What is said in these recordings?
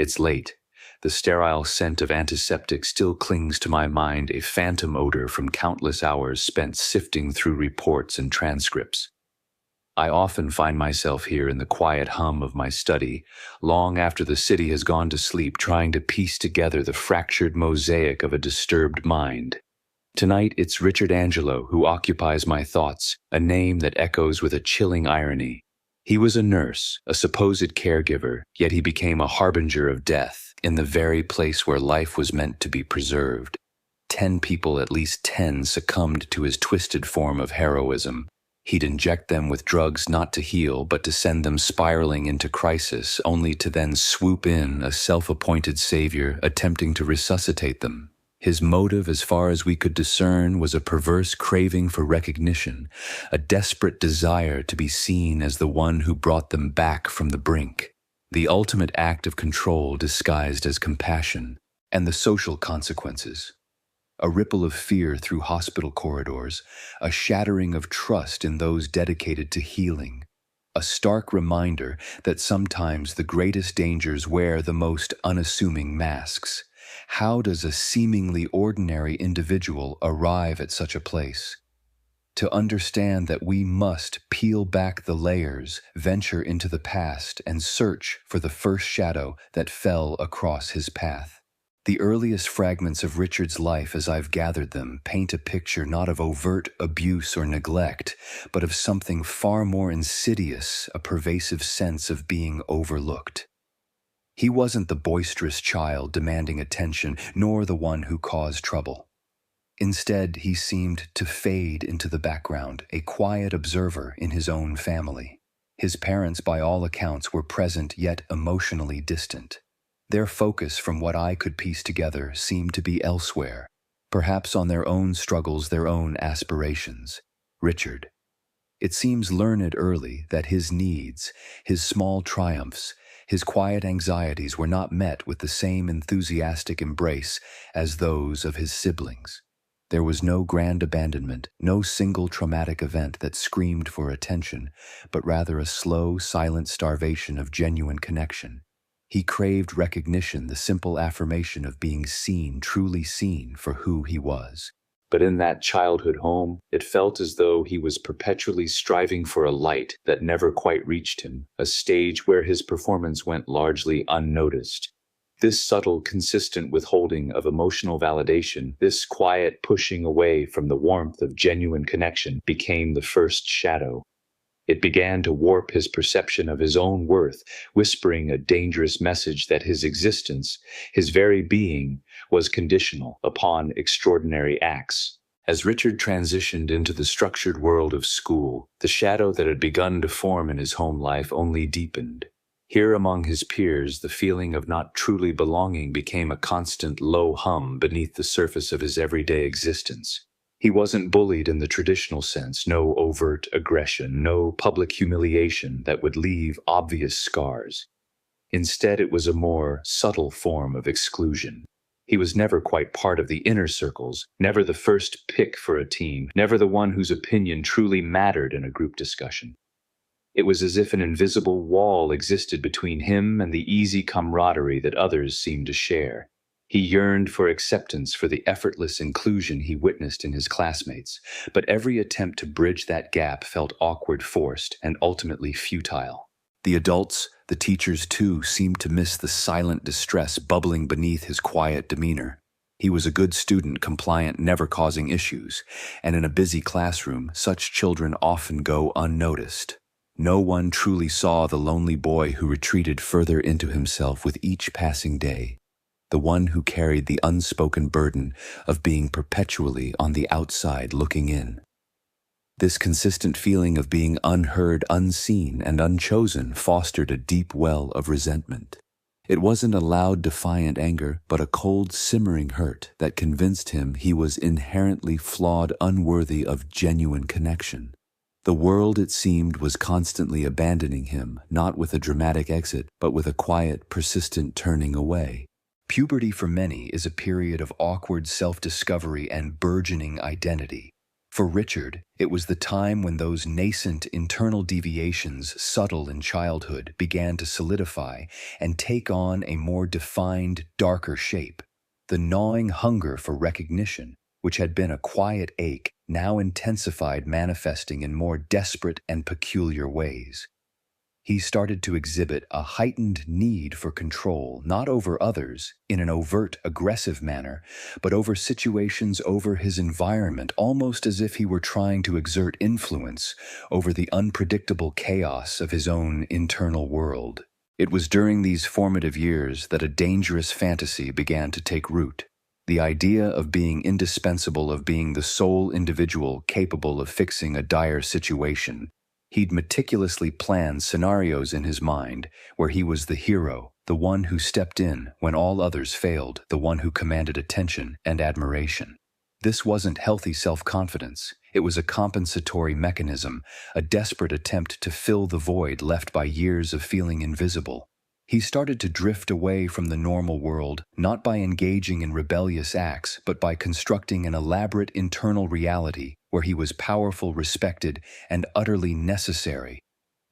It's late. The sterile scent of antiseptic still clings to my mind, a phantom odor from countless hours spent sifting through reports and transcripts. I often find myself here in the quiet hum of my study, long after the city has gone to sleep, trying to piece together the fractured mosaic of a disturbed mind. Tonight, it's Richard Angelo who occupies my thoughts, a name that echoes with a chilling irony. He was a nurse, a supposed caregiver, yet he became a harbinger of death in the very place where life was meant to be preserved. 10 people, at least 10, succumbed to his twisted form of heroism. He'd inject them with drugs not to heal, but to send them spiraling into crisis, only to then swoop in, a self-appointed savior, attempting to resuscitate them. His motive, as far as we could discern, was a perverse craving for recognition, a desperate desire to be seen as the one who brought them back from the brink. The ultimate act of control disguised as compassion, and the social consequences. A ripple of fear through hospital corridors, a shattering of trust in those dedicated to healing, a stark reminder that sometimes the greatest dangers wear the most unassuming masks. How does a seemingly ordinary individual arrive at such a place? To understand that we must peel back the layers, venture into the past, and search for the first shadow that fell across his path. The earliest fragments of Richard's life, as I've gathered them, paint a picture not of overt abuse or neglect, but of something far more insidious, a pervasive sense of being overlooked. He wasn't the boisterous child demanding attention, nor the one who caused trouble. Instead, he seemed to fade into the background, a quiet observer in his own family. His parents, by all accounts, were present yet emotionally distant. Their focus, from what I could piece together, seemed to be elsewhere, perhaps on their own struggles, their own aspirations. Richard. It seems learned early that his needs, his small triumphs, his quiet anxieties were not met with the same enthusiastic embrace as those of his siblings. There was no grand abandonment, no single traumatic event that screamed for attention, but rather a slow, silent starvation of genuine connection. He craved recognition, the simple affirmation of being seen, truly seen for who he was. But in that childhood home, it felt as though he was perpetually striving for a light that never quite reached him, a stage where his performance went largely unnoticed. This subtle, consistent withholding of emotional validation, this quiet pushing away from the warmth of genuine connection, became the first shadow. It began to warp his perception of his own worth, whispering a dangerous message that his existence, his very being, was conditional upon extraordinary acts. As Richard transitioned into the structured world of school, the shadow that had begun to form in his home life only deepened. Here among his peers, the feeling of not truly belonging became a constant low hum beneath the surface of his everyday existence. He wasn't bullied in the traditional sense, no overt aggression, no public humiliation that would leave obvious scars. Instead, it was a more subtle form of exclusion. He was never quite part of the inner circles, never the first pick for a team, never the one whose opinion truly mattered in a group discussion. It was as if an invisible wall existed between him and the easy camaraderie that others seemed to share. He yearned for acceptance, for the effortless inclusion he witnessed in his classmates, but every attempt to bridge that gap felt awkward, forced, and ultimately futile. The adults, the teachers too, seemed to miss the silent distress bubbling beneath his quiet demeanor. He was a good student, compliant, never causing issues, and in a busy classroom, such children often go unnoticed. No one truly saw the lonely boy who retreated further into himself with each passing day. The one who carried the unspoken burden of being perpetually on the outside looking in. This consistent feeling of being unheard, unseen, and unchosen fostered a deep well of resentment. It wasn't a loud, defiant anger, but a cold, simmering hurt that convinced him he was inherently flawed, unworthy of genuine connection. The world, it seemed, was constantly abandoning him, not with a dramatic exit, but with a quiet, persistent turning away. Puberty for many is a period of awkward self-discovery and burgeoning identity. For Richard, it was the time when those nascent internal deviations, subtle in childhood, began to solidify and take on a more defined, darker shape. The gnawing hunger for recognition, which had been a quiet ache, now intensified, manifesting in more desperate and peculiar ways. He started to exhibit a heightened need for control, not over others in an overt, aggressive manner, but over situations, over his environment, almost as if he were trying to exert influence over the unpredictable chaos of his own internal world. It was during these formative years that a dangerous fantasy began to take root. The idea of being indispensable, of being the sole individual capable of fixing a dire situation. He'd meticulously planned scenarios in his mind where he was the hero, the one who stepped in when all others failed, the one who commanded attention and admiration. This wasn't healthy self-confidence. It was a compensatory mechanism, a desperate attempt to fill the void left by years of feeling invisible. He started to drift away from the normal world, not by engaging in rebellious acts, but by constructing an elaborate internal reality where he was powerful, respected, and utterly necessary.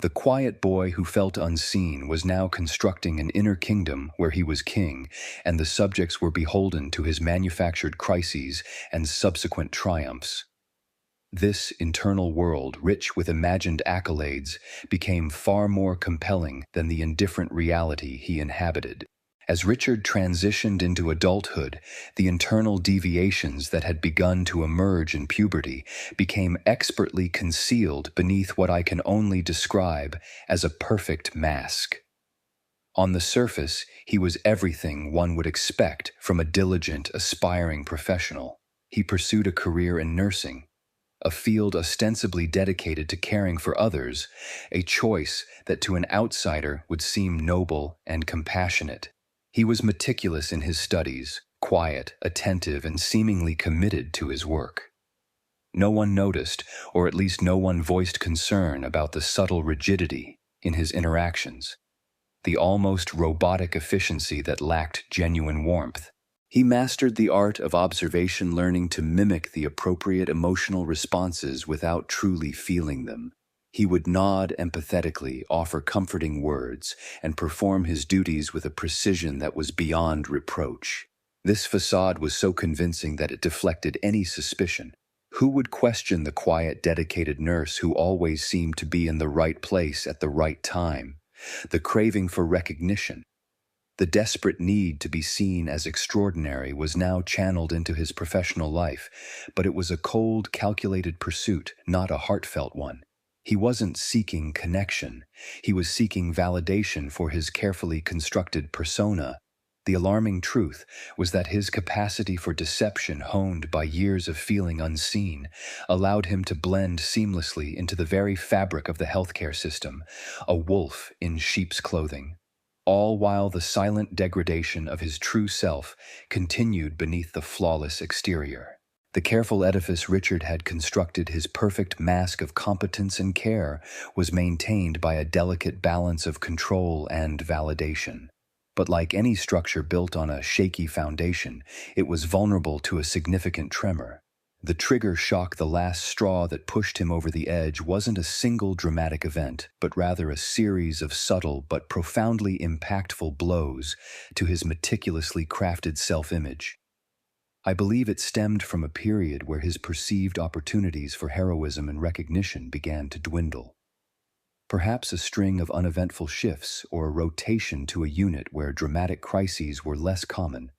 The quiet boy who felt unseen was now constructing an inner kingdom where he was king, and the subjects were beholden to his manufactured crises and subsequent triumphs. This internal world, rich with imagined accolades, became far more compelling than the indifferent reality he inhabited. As Richard transitioned into adulthood, the internal deviations that had begun to emerge in puberty became expertly concealed beneath what I can only describe as a perfect mask. On the surface, he was everything one would expect from a diligent, aspiring professional. He pursued a career in nursing, a field ostensibly dedicated to caring for others, a choice that to an outsider would seem noble and compassionate. He was meticulous in his studies, quiet, attentive, and seemingly committed to his work. No one noticed, or at least no one voiced concern about the subtle rigidity in his interactions, the almost robotic efficiency that lacked genuine warmth. He mastered the art of observation, learning to mimic the appropriate emotional responses without truly feeling them. He would nod empathetically, offer comforting words, and perform his duties with a precision that was beyond reproach. This facade was so convincing that it deflected any suspicion. Who would question the quiet, dedicated nurse who always seemed to be in the right place at the right time? The craving for recognition, the desperate need to be seen as extraordinary was now channeled into his professional life, but it was a cold, calculated pursuit, not a heartfelt one. He wasn't seeking connection. He was seeking validation for his carefully constructed persona. The alarming truth was that his capacity for deception, honed by years of feeling unseen, allowed him to blend seamlessly into the very fabric of the healthcare system, a wolf in sheep's clothing. All while the silent degradation of his true self continued beneath the flawless exterior. The careful edifice Richard had constructed, his perfect mask of competence and care, was maintained by a delicate balance of control and validation. But like any structure built on a shaky foundation, it was vulnerable to a significant tremor. The trigger shock, the last straw that pushed him over the edge, wasn't a single dramatic event, but rather a series of subtle but profoundly impactful blows to his meticulously crafted self-image. I believe it stemmed from a period where his perceived opportunities for heroism and recognition began to dwindle. Perhaps a string of uneventful shifts or a rotation to a unit where dramatic crises were less common,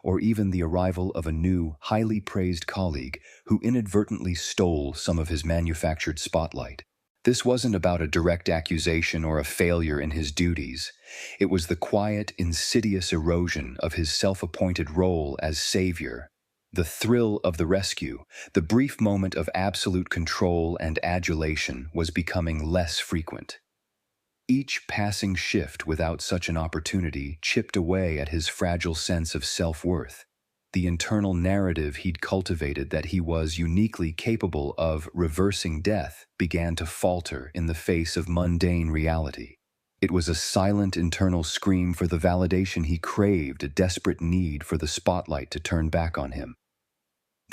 or even the arrival of a new, highly praised colleague who inadvertently stole some of his manufactured spotlight. This wasn't about a direct accusation or a failure in his duties. It was the quiet, insidious erosion of his self-appointed role as savior. The thrill of the rescue, the brief moment of absolute control and adulation, was becoming less frequent. Each passing shift without such an opportunity chipped away at his fragile sense of self-worth. The internal narrative he'd cultivated that he was uniquely capable of reversing death began to falter in the face of mundane reality. It was a silent internal scream for the validation he craved, a desperate need for the spotlight to turn back on him.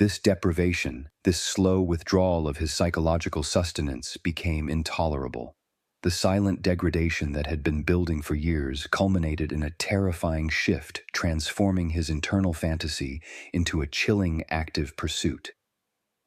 This deprivation, this slow withdrawal of his psychological sustenance became intolerable. The silent degradation that had been building for years culminated in a terrifying shift, transforming his internal fantasy into a chilling, active pursuit.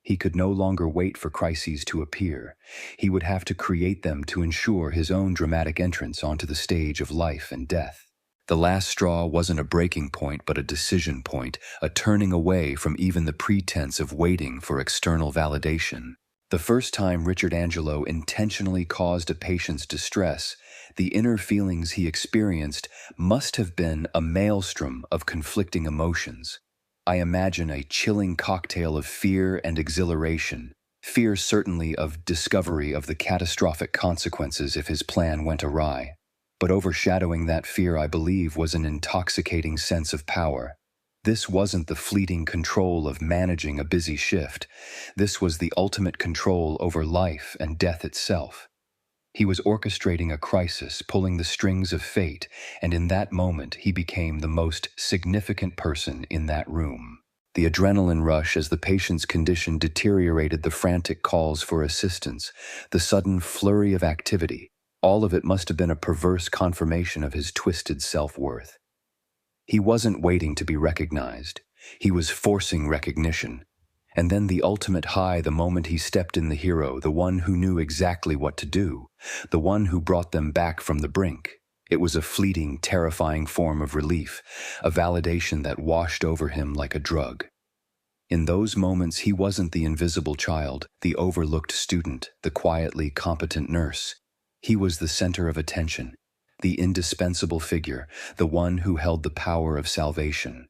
He could no longer wait for crises to appear. He would have to create them to ensure his own dramatic entrance onto the stage of life and death. The last straw wasn't a breaking point, but a decision point, a turning away from even the pretense of waiting for external validation. The first time Richard Angelo intentionally caused a patient's distress, the inner feelings he experienced must have been a maelstrom of conflicting emotions. I imagine a chilling cocktail of fear and exhilaration. Fear certainly of discovery of the catastrophic consequences if his plan went awry. But overshadowing that fear, I believe, was an intoxicating sense of power. This wasn't the fleeting control of managing a busy shift. This was the ultimate control over life and death itself. He was orchestrating a crisis, pulling the strings of fate, and in that moment he became the most significant person in that room. The adrenaline rush as the patient's condition deteriorated, the frantic calls for assistance, the sudden flurry of activity, all of it must have been a perverse confirmation of his twisted self-worth. He wasn't waiting to be recognized. He was forcing recognition. And then the ultimate high, the moment he stepped in, the hero, the one who knew exactly what to do, the one who brought them back from the brink. It was a fleeting, terrifying form of relief, a validation that washed over him like a drug. In those moments, he wasn't the invisible child, the overlooked student, the quietly competent nurse. He was the center of attention, the indispensable figure, the one who held the power of salvation.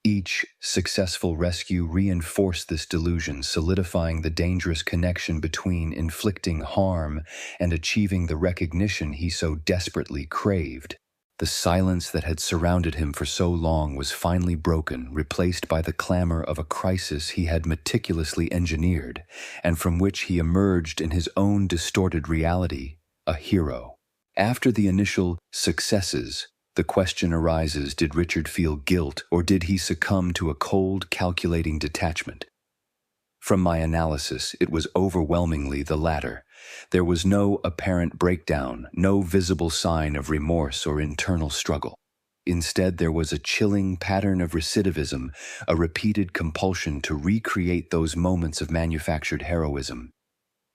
Each successful rescue reinforced this delusion, solidifying the dangerous connection between inflicting harm and achieving the recognition he so desperately craved. The silence that had surrounded him for so long was finally broken, replaced by the clamor of a crisis he had meticulously engineered, and from which he emerged in his own distorted reality, a hero. After the initial successes, the question arises, did Richard feel guilt, or did he succumb to a cold, calculating detachment? From my analysis, it was overwhelmingly the latter. There was no apparent breakdown, no visible sign of remorse or internal struggle. Instead, there was a chilling pattern of recidivism, a repeated compulsion to recreate those moments of manufactured heroism.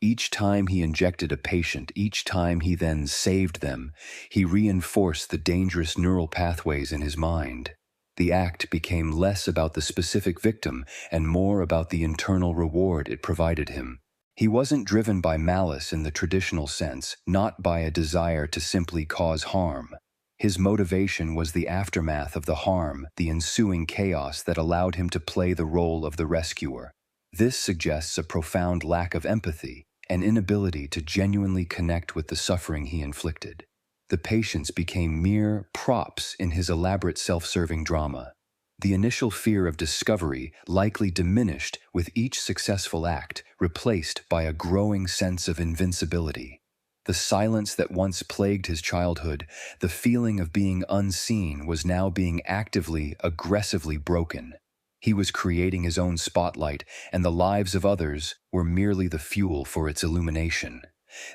Each time he injected a patient, each time he then saved them, he reinforced the dangerous neural pathways in his mind. The act became less about the specific victim and more about the internal reward it provided him. He wasn't driven by malice in the traditional sense, not by a desire to simply cause harm. His motivation was the aftermath of the harm, the ensuing chaos that allowed him to play the role of the rescuer. This suggests a profound lack of empathy, an inability to genuinely connect with the suffering he inflicted. The patients became mere props in his elaborate self-serving drama. The initial fear of discovery likely diminished with each successful act, replaced by a growing sense of invincibility. The silence that once plagued his childhood, the feeling of being unseen, was now being actively, aggressively broken. He was creating his own spotlight, and the lives of others were merely the fuel for its illumination.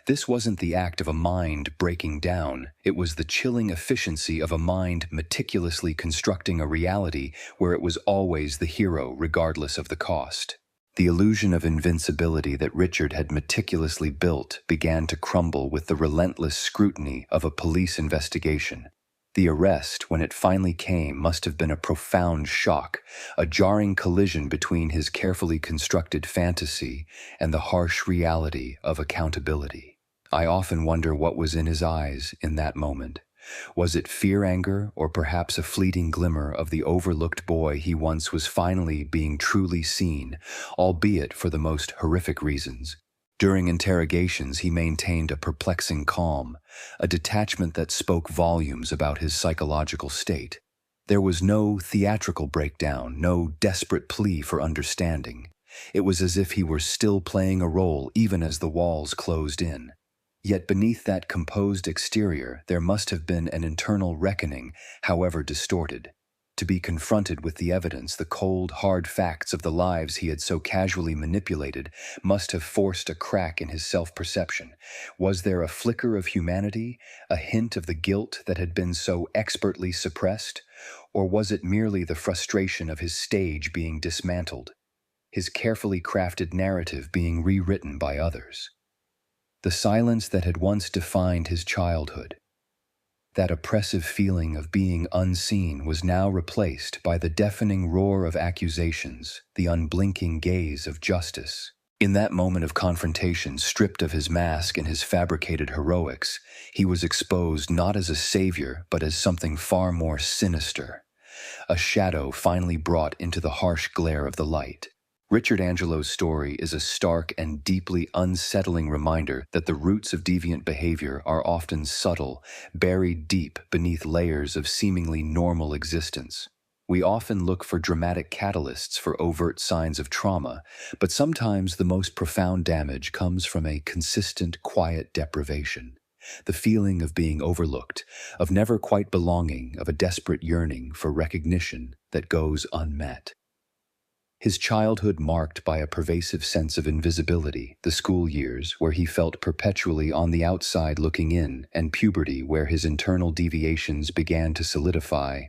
This wasn't the act of a mind breaking down, it was the chilling efficiency of a mind meticulously constructing a reality where it was always the hero regardless of the cost. The illusion of invincibility that Richard had meticulously built began to crumble with the relentless scrutiny of a police investigation. The arrest, when it finally came, must have been a profound shock, a jarring collision between his carefully constructed fantasy and the harsh reality of accountability. I often wonder what was in his eyes in that moment. Was it fear, anger, or perhaps a fleeting glimmer of the overlooked boy he once was finally being truly seen, albeit for the most horrific reasons? During interrogations, he maintained a perplexing calm, a detachment that spoke volumes about his psychological state. There was no theatrical breakdown, no desperate plea for understanding. It was as if he were still playing a role even as the walls closed in. Yet beneath that composed exterior, there must have been an internal reckoning, however distorted. To be confronted with the evidence, the cold, hard facts of the lives he had so casually manipulated, must have forced a crack in his self-perception. Was there a flicker of humanity, a hint of the guilt that had been so expertly suppressed? Or was it merely the frustration of his stage being dismantled, his carefully crafted narrative being rewritten by others? The silence that had once defined his childhood, that oppressive feeling of being unseen, was now replaced by the deafening roar of accusations, the unblinking gaze of justice. In that moment of confrontation, stripped of his mask and his fabricated heroics, he was exposed not as a savior, but as something far more sinister. A shadow finally brought into the harsh glare of the light. Richard Angelo's story is a stark and deeply unsettling reminder that the roots of deviant behavior are often subtle, buried deep beneath layers of seemingly normal existence. We often look for dramatic catalysts for overt signs of trauma, but sometimes the most profound damage comes from a consistent, quiet deprivation. The feeling of being overlooked, of never quite belonging, of a desperate yearning for recognition that goes unmet. His childhood marked by a pervasive sense of invisibility, the school years where he felt perpetually on the outside looking in, and puberty where his internal deviations began to solidify,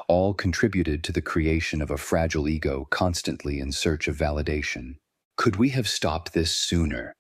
all contributed to the creation of a fragile ego constantly in search of validation. Could we have stopped this sooner?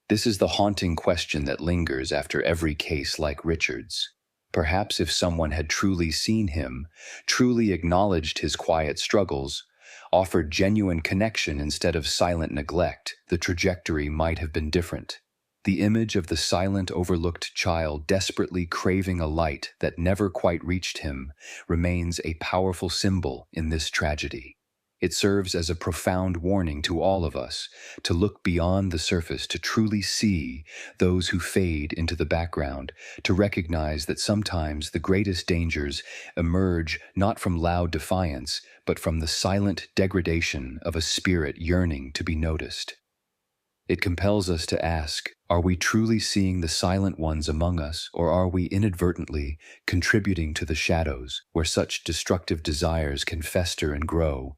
This is the haunting question that lingers after every case like Richard's. Perhaps if someone had truly seen him, truly acknowledged his quiet struggles, offered genuine connection instead of silent neglect, the trajectory might have been different. The image of the silent, overlooked child desperately craving a light that never quite reached him remains a powerful symbol in this tragedy. It serves as a profound warning to all of us to look beyond the surface, to truly see those who fade into the background, to recognize that sometimes the greatest dangers emerge not from loud defiance, but from the silent degradation of a spirit yearning to be noticed. It compels us to ask, are we truly seeing the silent ones among us, or are we inadvertently contributing to the shadows where such destructive desires can fester and grow?